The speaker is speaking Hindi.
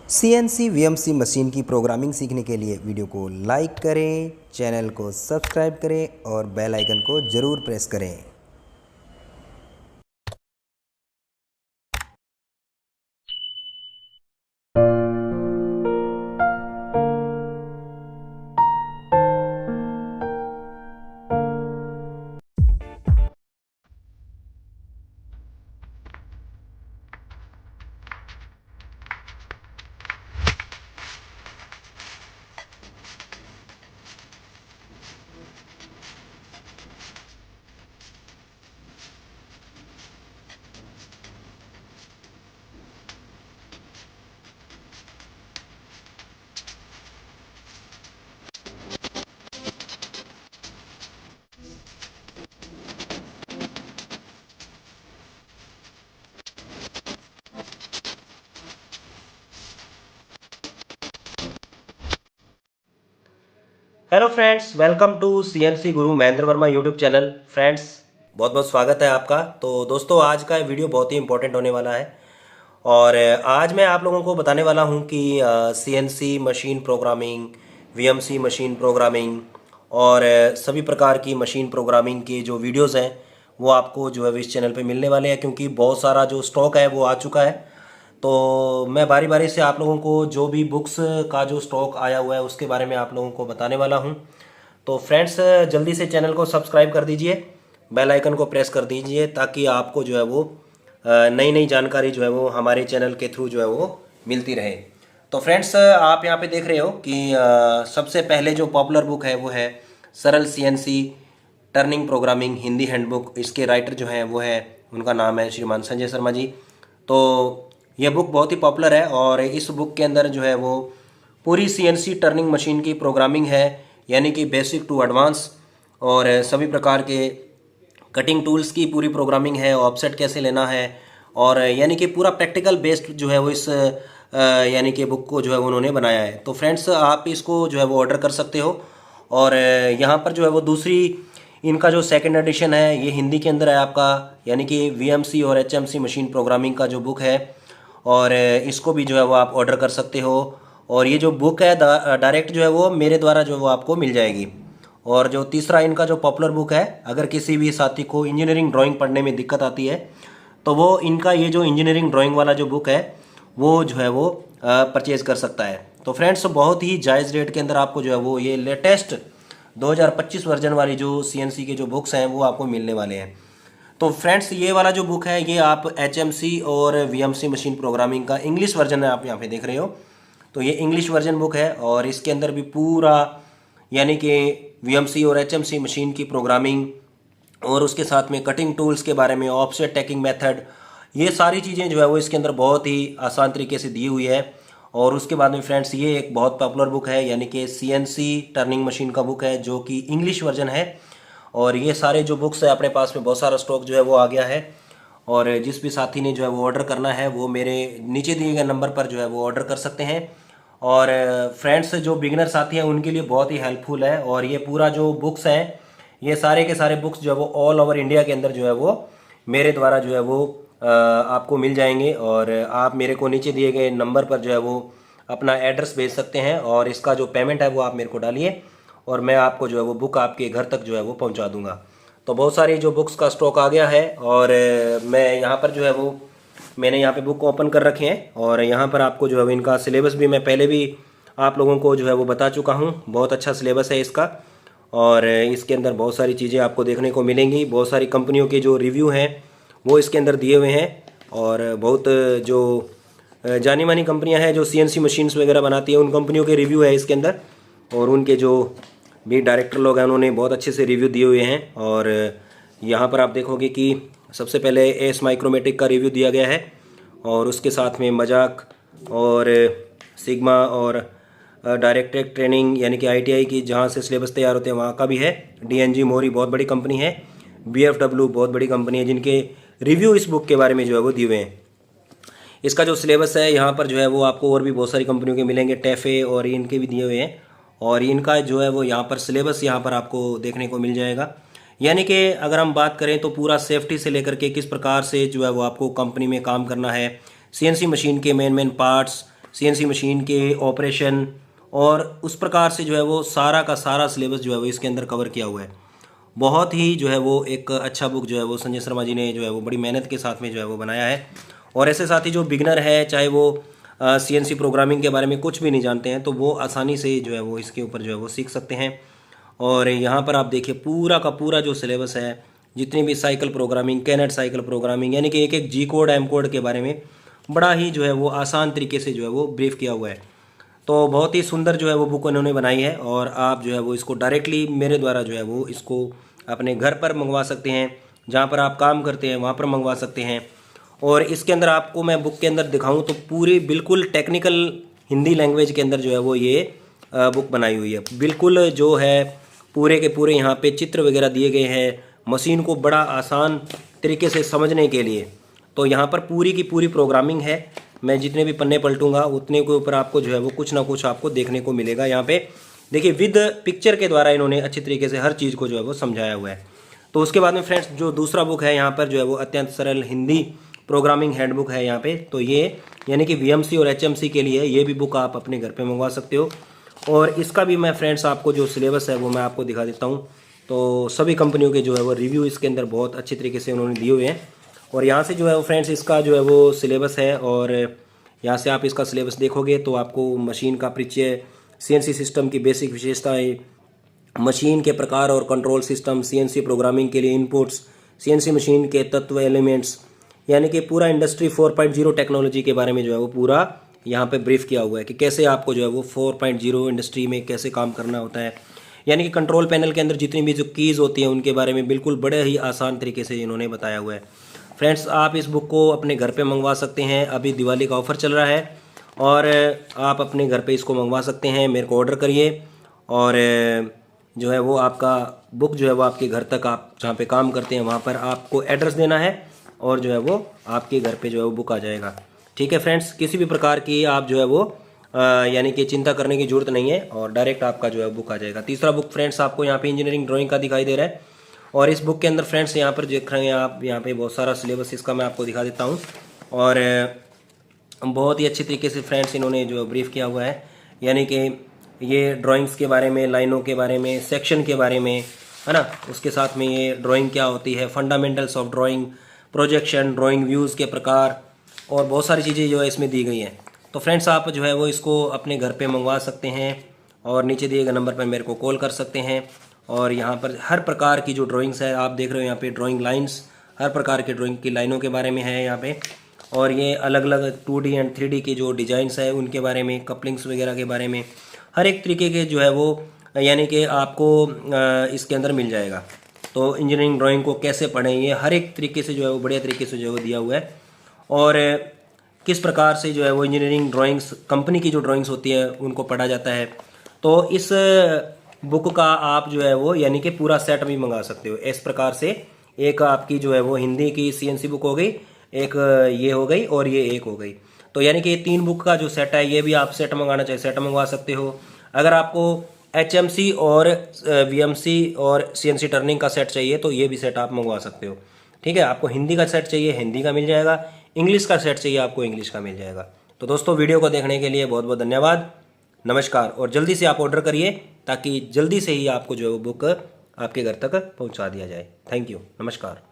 CNC VMC मशीन की प्रोग्रामिंग सीखने के लिए वीडियो को लाइक करें, चैनल को सब्सक्राइब करें और बेल आइकन को ज़रूर प्रेस करें। Hello friends, welcome to CNC Guru Mahendra Verma YouTube channel. Friends, बहुत बहुत स्वागत है आपका। तो दोस्तों, आज का वीडियो बहुत ही इंपॉर्टेंट होने वाला है और आज मैं आप लोगों को बताने वाला हूं कि CNC machine programming, VMC machine programming और सभी प्रकार की मशीन प्रोग्रामिंग के जो वीडियोस हैं वो आपको जो है इस चैनल पे मिलने वाले हैं, क्योंकि बहुत सारा जो स्टॉक है वो आ चुका है। तो मैं बारी बारी से आप लोगों को जो भी बुक्स का जो स्टॉक आया हुआ है उसके बारे में आप लोगों को बताने वाला हूं। तो फ्रेंड्स, जल्दी से चैनल को सब्सक्राइब कर दीजिए, बेल आइकन को प्रेस कर दीजिए, ताकि आपको जो है वो नई नई जानकारी जो है वो हमारे चैनल के थ्रू जो है वो मिलती रहे। तो फ्रेंड्स, आप यहाँ पे देख रहे हो कि सबसे पहले जो पॉपुलर बुक है वो है सरल CNC turning programming Hindi handbook. इसके राइटर जो हैं वो है, उनका नाम है श्रीमान संजय शर्मा जी। तो ये बुक बहुत ही पॉपुलर है और इस बुक के अंदर जो है वो पूरी सीएनसी टर्निंग मशीन की प्रोग्रामिंग है, यानी कि बेसिक टू एडवांस, और सभी प्रकार के कटिंग टूल्स की पूरी प्रोग्रामिंग है, ऑफसेट कैसे लेना है, और यानी कि पूरा प्रैक्टिकल बेस्ड जो है वो इस यानी कि बुक को जो है उन्होंने बनाया है। तो फ्रेंड्स, आप इसको जो है वो ऑर्डर कर सकते हो। और यहाँ पर जो है वो दूसरी इनका जो सेकंड एडिशन है ये हिंदी के अंदर है आपका, यानी कि वीएमसी और एचएमसी मशीन प्रोग्रामिंग का जो बुक है, और इसको भी जो है वो आप ऑर्डर कर सकते हो। और ये जो बुक है डायरेक्ट जो है वो मेरे द्वारा जो है वो आपको मिल जाएगी। और जो तीसरा इनका जो पॉपुलर बुक है, अगर किसी भी साथी को इंजीनियरिंग ड्राइंग पढ़ने में दिक्कत आती है तो वो इनका ये जो इंजीनियरिंग ड्राइंग वाला जो बुक है वो जो है वो परचेज़ कर सकता है। तो फ्रेंड्स, बहुत ही जायज़ रेट के अंदर आपको जो है वो ये लेटेस्ट 2025 वर्जन वाली जो सीएनसी के जो बुक्स हैं वो आपको मिलने वाले हैं। तो फ्रेंड्स, ये वाला जो बुक है ये आप एचएमसी और वीएमसी मशीन प्रोग्रामिंग का इंग्लिश वर्जन है, आप यहाँ पे देख रहे हो। तो ये इंग्लिश वर्जन बुक है और इसके अंदर भी पूरा यानी कि वीएमसी और एचएमसी मशीन की प्रोग्रामिंग और उसके साथ में कटिंग टूल्स के बारे में, ऑफसेट टैकिंग मेथड, ये सारी चीज़ें जो है वो इसके अंदर बहुत ही आसान तरीके से दी हुई है। और उसके बाद में फ्रेंड्स, ये एक बहुत पॉपुलर बुक है, यानी कि सीएनसी टर्निंग मशीन का बुक है जो कि इंग्लिश वर्जन है। और ये सारे जो बुक्स है अपने पास में बहुत सारा स्टॉक जो है वो आ गया है। और जिस भी साथी ने जो है वो ऑर्डर करना है वो मेरे नीचे दिए गए नंबर पर जो है वो ऑर्डर कर सकते हैं। और फ्रेंड्स, जो बिगिनर साथी हैं उनके लिए बहुत ही हेल्पफुल है। और ये पूरा जो बुक्स हैं, ये सारे के सारे बुक्स जो है वो ऑल ओवर इंडिया के अंदर जो है वो मेरे द्वारा जो है वो आपको मिल जाएंगे। और आप मेरे को नीचे दिए गए नंबर पर जो है वो अपना एड्रेस भेज सकते हैं और इसका जो पेमेंट है वो आप मेरे को डालिए और मैं आपको जो है वो बुक आपके घर तक जो है वो पहुंचा दूंगा। तो बहुत सारी जो बुक्स का स्टॉक आ गया है और मैं यहाँ पर जो है वो मैंने यहाँ पे बुक ओपन कर रखे हैं और यहाँ पर आपको जो है इनका सिलेबस भी मैं पहले भी आप लोगों को जो है वो बता चुका हूँ। बहुत अच्छा सिलेबस है इसका और इसके अंदर बहुत सारी चीज़ें आपको देखने को मिलेंगी। बहुत सारी कंपनियों के जो रिव्यू हैं वो इसके अंदर दिए हुए हैं और बहुत जो जानी मानी कंपनियां हैं जो सीएनसी मशीन्स वगैरह बनाती हैं उन कंपनियों के रिव्यू है इसके अंदर। और उनके जो भी डायरेक्टर लोग हैं उन्होंने बहुत अच्छे से रिव्यू दिए हुए हैं। और यहाँ पर आप देखोगे कि सबसे पहले एस माइक्रोमेटिक का रिव्यू दिया गया है और उसके साथ में मजाक और सिग्मा और डायरेक्टेड ट्रेनिंग यानी कि आईटीआई की जहाँ से सिलेबस तैयार होते हैं वहाँ का भी है। डीएनजी मोरी बहुत बड़ी कंपनी है, बीएफडब्ल्यू बहुत बड़ी कंपनी है, जिनके रिव्यू इस बुक के बारे में जो है वो दिए हुए हैं। इसका जो सिलेबस है यहाँ पर जो है वो आपको और भी बहुत सारी कंपनियों के मिलेंगे, टेफे और इनके भी दिए हुए हैं। और इनका जो है वो यहाँ पर सिलेबस यहाँ पर आपको देखने को मिल जाएगा। यानी कि अगर हम बात करें तो पूरा सेफ्टी से लेकर के किस प्रकार से जो है वो आपको कंपनी में काम करना है, सीएनसी मशीन के मेन पार्ट्स, CNC मशीन के ऑपरेशन और उस प्रकार से जो है वो सारा का सारा सिलेबस जो है वो इसके अंदर कवर किया हुआ है। बहुत ही जो है वो एक अच्छा बुक जो है वो संजय शर्मा जी ने जो है वो बड़ी मेहनत के साथ में जो है वो बनाया है। और ऐसे साथ ही जो बिगनर है, चाहे वो CNC प्रोग्रामिंग के बारे में कुछ भी नहीं जानते हैं, तो वो आसानी से जो है वो इसके ऊपर जो है वो सीख सकते हैं। और यहाँ पर आप देखिए पूरा का पूरा जो सिलेबस है, जितनी भी साइकिल प्रोग्रामिंग, कैनेट साइकिल प्रोग्रामिंग, यानी कि एक एक G कोड M कोड के बारे में बड़ा ही जो है वो आसान तरीके से जो है वो ब्रीफ किया हुआ है। तो बहुत ही सुंदर जो है वो बुक उन्होंने बनाई है और आप जो है वो इसको डायरेक्टली मेरे द्वारा जो है वो इसको अपने घर पर मंगवा सकते हैं, जहाँ पर आप काम करते हैं वहाँ पर मंगवा सकते हैं। और इसके अंदर आपको मैं बुक के अंदर दिखाऊं तो पूरी बिल्कुल टेक्निकल हिंदी लैंग्वेज के अंदर जो है वो ये बुक बनाई हुई है। बिल्कुल जो है पूरे के पूरे यहाँ पे चित्र वगैरह दिए गए हैं मशीन को बड़ा आसान तरीके से समझने के लिए। तो यहाँ पर पूरी की पूरी प्रोग्रामिंग है। मैं जितने भी पन्ने पलटूंगा उतने के ऊपर आपको जो है वो कुछ ना कुछ आपको देखने को मिलेगा। यहाँ पे देखिए विद पिक्चर के द्वारा इन्होंने अच्छी तरीके से हर चीज़ को जो है वो समझाया हुआ है। तो उसके बाद में फ्रेंड्स जो दूसरा बुक है यहाँ पर जो है वो अत्यंत सरल हिंदी प्रोग्रामिंग हैंडबुक है यहाँ पे। तो ये यानी कि VMC और HMC के लिए ये भी बुक आप अपने घर पे मंगवा सकते हो। और इसका भी मैं फ्रेंड्स आपको जो सिलेबस है वो मैं आपको दिखा देता हूँ। तो सभी कंपनियों के जो है वो रिव्यू इसके अंदर बहुत अच्छे तरीके से उन्होंने दिए हुए हैं। और यहाँ से जो है वो फ्रेंड्स इसका जो है वो सिलेबस है और यहाँ से आप इसका सिलेबस देखोगे तो आपको मशीन का परिचय, CNC सिस्टम की बेसिक विशेषताएँ, मशीन के प्रकार और कंट्रोल सिस्टम, CNC प्रोग्रामिंग के लिए इनपुट्स, CNC मशीन के तत्व एलिमेंट्स, यानी कि पूरा इंडस्ट्री 4.0 टेक्नोलॉजी के बारे में जो है वो पूरा यहाँ पे ब्रीफ किया हुआ है कि कैसे आपको जो है वो 4.0 इंडस्ट्री में कैसे काम करना होता है। यानी कि कंट्रोल पैनल के अंदर जितनी भी जो कीज़ होती हैं उनके बारे में बिल्कुल बड़े ही आसान तरीके से इन्होंने बताया हुआ है। फ्रेंड्स आप इस बुक को अपने घर पे मंगवा सकते हैं। अभी दिवाली का ऑफ़र चल रहा है और आप अपने घर पे इसको मंगवा सकते हैं। मेरे को ऑर्डर करिए और जो है वो आपका बुक जो है वो आपके घर तक, आप जहाँ पे काम करते हैं वहाँ पर आपको एड्रेस देना है और जो है वो आपके घर पे जो है वो बुक आ जाएगा। ठीक है फ्रेंड्स, किसी भी प्रकार की आप जो है वो यानी कि चिंता करने की ज़रूरत नहीं है और डायरेक्ट आपका जो है बुक आ जाएगा। तीसरा बुक फ्रेंड्स आपको यहाँ पे इंजीनियरिंग ड्राइंग का दिखाई दे रहा है और इस बुक के अंदर फ्रेंड्स यहाँ पर देख रहे हैं आप, यहाँ पे बहुत सारा सिलेबस इसका मैं आपको दिखा देता हूँ। और बहुत ही अच्छी तरीके से फ्रेंड्स इन्होंने जो ब्रीफ किया हुआ है, यानी कि ये ड्राइंग्स के बारे में, लाइनों के बारे में, सेक्शन के बारे में, है ना। उसके साथ में ये ड्राइंग क्या होती है, fundamentals of drawing, projection, drawing views के प्रकार और बहुत सारी चीज़ें जो है इसमें दी गई हैं। तो फ्रेंड्स आप जो है वो इसको अपने घर पे मंगवा सकते हैं और नीचे दिए गए नंबर पर मेरे को कॉल कर सकते हैं। और यहाँ पर हर प्रकार की जो ड्राइंग्स है आप देख रहे हो, यहाँ पे ड्राइंग लाइंस, हर प्रकार के ड्राइंग की लाइनों के बारे में है यहाँ पे। और ये अलग अलग 2D एंड 3D की जो डिज़ाइंस है उनके बारे में, कपलिंग्स वगैरह के बारे में, हर एक तरीके के जो है वो यानी कि आपको इसके अंदर मिल जाएगा। तो इंजीनियरिंग ड्राइंग को कैसे पढ़ें ये हर एक तरीके से जो है वो बढ़िया तरीके से जो है वो दिया हुआ है। और किस प्रकार से जो है वो इंजीनियरिंग ड्राइंग्स, कंपनी की जो ड्राइंग्स होती है उनको पढ़ा जाता है। तो इस बुक का आप जो है वो यानी कि पूरा सेट भी मंगा सकते हो। इस प्रकार से एक आपकी जो है वो हिंदी की CNC बुक हो गई, एक ये हो गई और ये एक हो गई। तो यानी कि ये 3 बुक का जो सेट है ये भी आप सेट मंगाना चाहिए, सेट मंगवा सकते हो। अगर आपको HMC और VMC और CNC टर्निंग का सेट चाहिए तो ये भी सेट आप मंगवा सकते हो। ठीक है, आपको हिंदी का सेट चाहिए हिंदी का मिल जाएगा, इंग्लिश का सेट चाहिए आपको इंग्लिश का मिल जाएगा। तो दोस्तों वीडियो को देखने के लिए बहुत बहुत धन्यवाद, नमस्कार। और जल्दी से आप ऑर्डर करिए ताकि जल्दी से ही आपको जो है वो बुक आपके घर तक पहुंचा दिया जाए। थैंक यू, नमस्कार।